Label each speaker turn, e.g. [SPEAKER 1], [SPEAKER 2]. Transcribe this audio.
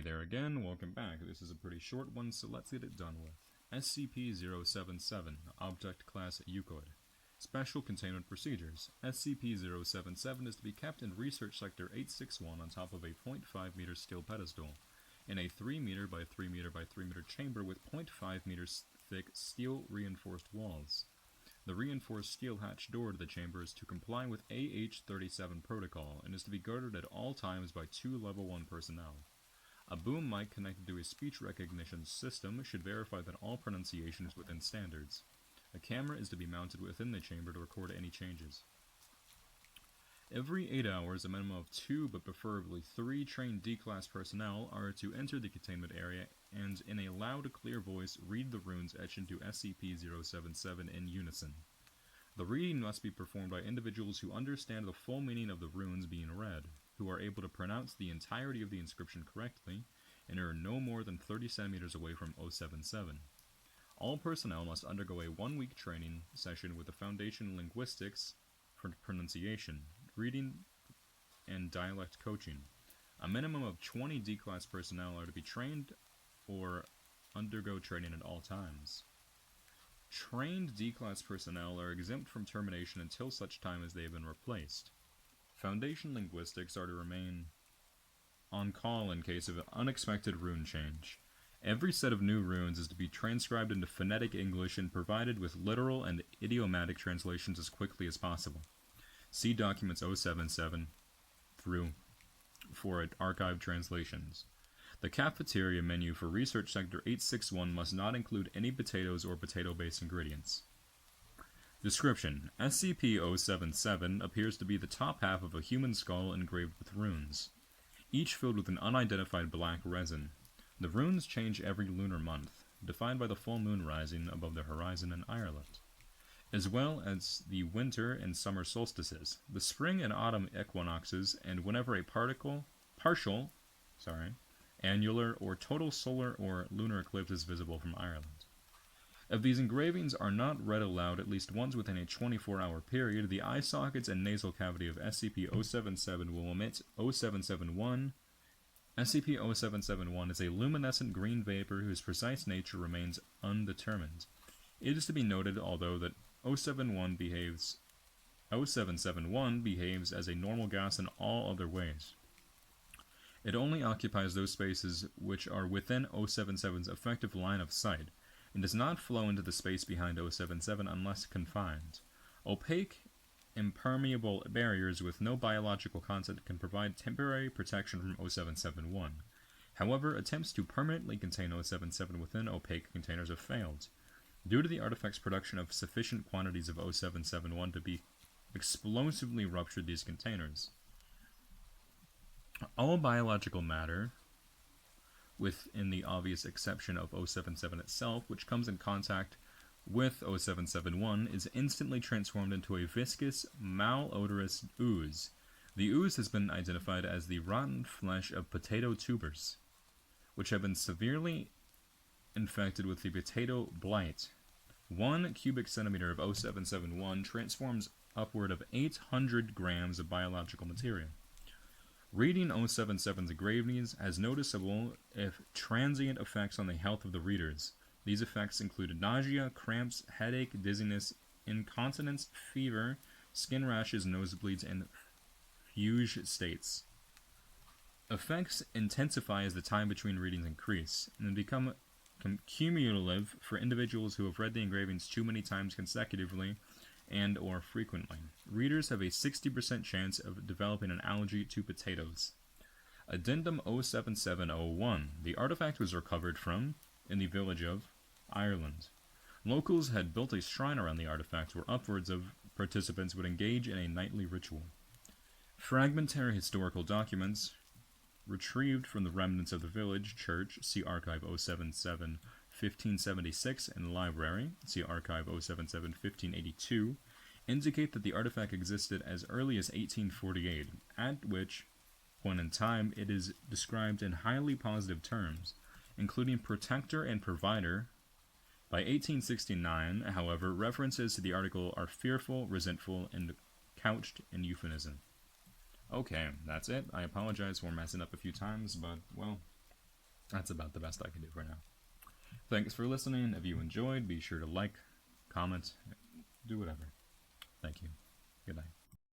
[SPEAKER 1] there again, welcome back. This is a pretty short one, so let's get it done with. SCP-077, Object Class Euclid. Special Containment Procedures. SCP-077 is to be kept in Research Sector 861 on top of a 0.5 meter steel pedestal, in a 3 meter by 3 meter by 3 meter chamber with 0.5 meters thick steel reinforced walls. The reinforced steel hatch door to the chamber is to comply with AH-37 protocol and is to be guarded at all times by 2 Level 1 personnel. A boom mic connected to a speech recognition system should verify that all pronunciation is within standards. A camera is to be mounted within the chamber to record any changes. Every 8 hours, a minimum of 2 but preferably 3 trained D-Class personnel are to enter the containment area and, in a loud, clear voice, read the runes etched into SCP-077 in unison. The reading must be performed by individuals who understand the full meaning of the runes being read, who are able to pronounce the entirety of the inscription correctly, and are no more than 30 centimeters away from 077. All personnel must undergo a 1-week training session with the Foundation Linguistics for pronunciation, reading, and dialect coaching. A minimum of 20 D-Class personnel are to be trained or undergo training at all times. Trained D-Class personnel are exempt from termination until such time as they have been replaced. Foundation Linguistics are to remain on call in case of an unexpected rune change. Every set of new runes is to be transcribed into phonetic English and provided with literal and idiomatic translations as quickly as possible. See Documents 077 through for archived translations. The cafeteria menu for Research Sector 861 must not include any potatoes or potato-based ingredients. Description: SCP-077 appears to be the top half of a human skull engraved with runes, each filled with an unidentified black resin. The runes change every lunar month, defined by the full moon rising above the horizon in Ireland, as well as the winter and summer solstices, the spring and autumn equinoxes, and whenever a partial, annular or total solar or lunar eclipse is visible from Ireland. If these engravings are not read aloud at least once within a 24-hour period, the eye sockets and nasal cavity of SCP-077 will emit 0771. SCP-0771 is a luminescent green vapor whose precise nature remains undetermined. It is to be noted, although, that 0771 behaves as a normal gas in all other ways. It only occupies those spaces which are within 077's effective line of sight, and does not flow into the space behind 077 unless confined. Opaque, impermeable barriers with no biological content can provide temporary protection from 0771. However, attempts to permanently contain 077 within opaque containers have failed, due to the artifact's production of sufficient quantities of 0771 to be explosively ruptured these containers. All biological matter, within the obvious exception of 077 itself, which comes in contact with 0771, is instantly transformed into a viscous, malodorous ooze. The ooze has been identified as the rotten flesh of potato tubers, which have been severely infected with the potato blight. 1 cubic centimeter of 0771 transforms upward of 800 grams of biological material. Reading 077's engravings has noticeable, if transient, effects on the health of the readers. These effects include nausea, cramps, headache, dizziness, incontinence, fever, skin rashes, nosebleeds, and fugue states. Effects intensify as the time between readings increase, and become cumulative for individuals who have read the engravings too many times consecutively and or frequently. Readers have a 60% chance of developing an allergy to potatoes. Addendum 07701. The artifact was recovered from in the village of Ireland. Locals had built a shrine around the artifact where upwards of participants would engage in a nightly ritual. Fragmentary historical documents retrieved from the remnants of the village church, see Archive 077 1576 and Library, see Archive 077 1582, indicate that the artifact existed as early as 1848, at which point in time it is described in highly positive terms, including protector and provider. By 1869, however, references to the article are fearful, resentful, and couched in euphemism. Okay, that's it. I apologize for messing up a few times, but, well, That's about the best I can do for now. Thanks for listening. If you enjoyed, be sure to like, comment, do whatever. Thank you. Good night.